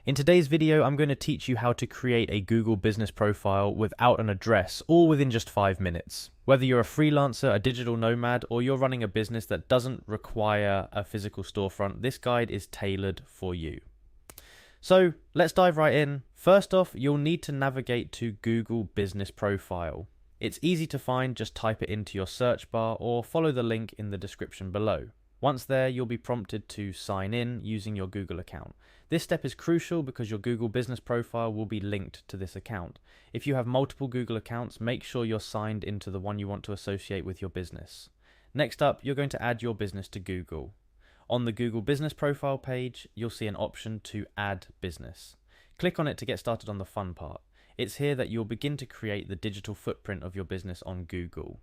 In today's video, I'm going to teach you how to create a Google business profile without an address, all within just 5 minutes. Whether you're a freelancer, a digital nomad, or you're running a business that doesn't require a physical storefront, this guide is tailored for you. So let's dive right in. First off, you'll need to navigate to Google Business Profile. It's easy to find, just type it into your search bar or follow the link in the description below. Once there, you'll be prompted to sign in using your Google account. This step is crucial because your Google business profile will be linked to this account. If you have multiple Google accounts, make sure you're signed into the one you want to associate with your business. Next up, you're going to add your business to Google. On the Google business profile page, you'll see an option to add business. Click on it to get started on the fun part. It's here that you'll begin to create the digital footprint of your business on Google.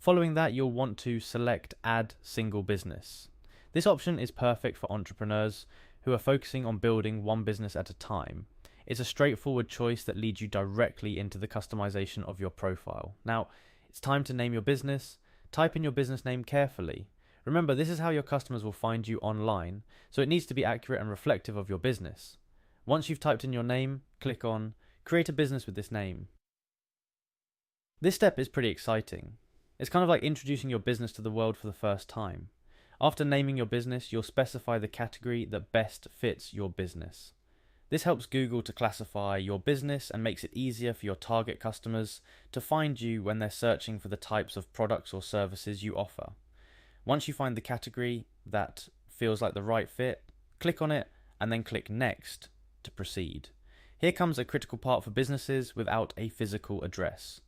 Following that, you'll want to select Add Single Business. This option is perfect for entrepreneurs who are focusing on building one business at a time. It's a straightforward choice that leads you directly into the customization of your profile. Now, it's time to name your business. Type in your business name carefully. Remember, this is how your customers will find you online, so it needs to be accurate and reflective of your business. Once you've typed in your name, click on Create a Business with this name. This step is pretty exciting. It's kind of like introducing your business to the world for the first time. After naming your business, you'll specify the category that best fits your business. This helps Google to classify your business and makes it easier for your target customers to find you when they're searching for the types of products or services you offer. Once you find the category that feels like the right fit, click on it and then click Next to proceed. Here comes a critical part for businesses without a physical address.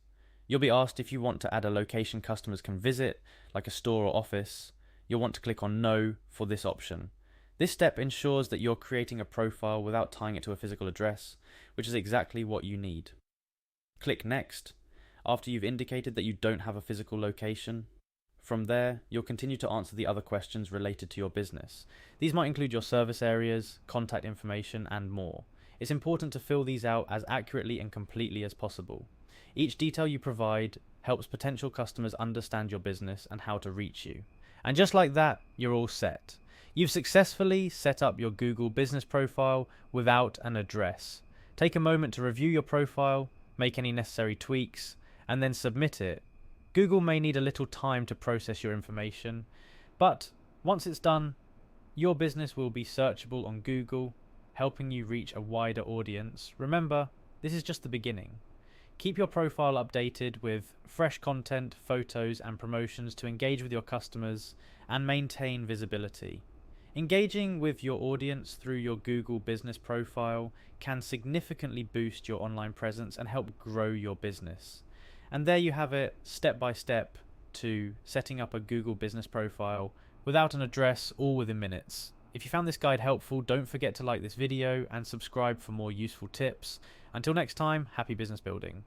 You'll be asked if you want to add a location customers can visit, like a store or office. You'll want to click on No for this option. This step ensures that you're creating a profile without tying it to a physical address, which is exactly what you need. Click Next after you've indicated that you don't have a physical location. From there, you'll continue to answer the other questions related to your business. These might include your service areas, contact information, and more. It's important to fill these out as accurately and completely as possible. Each detail you provide helps potential customers understand your business and how to reach you. And just like that, you're all set. You've successfully set up your Google business profile without an address. Take a moment to review your profile, make any necessary tweaks, and then submit it. Google may need a little time to process your information, but once it's done, your business will be searchable on Google, helping you reach a wider audience. Remember, this is just the beginning. Keep your profile updated with fresh content, photos, and promotions to engage with your customers and maintain visibility. Engaging with your audience through your Google business profile can significantly boost your online presence and help grow your business. And there you have it, step by step to setting up a Google business profile without an address, all within minutes. If you found this guide helpful, don't forget to like this video and subscribe for more useful tips. Until next time, happy business building.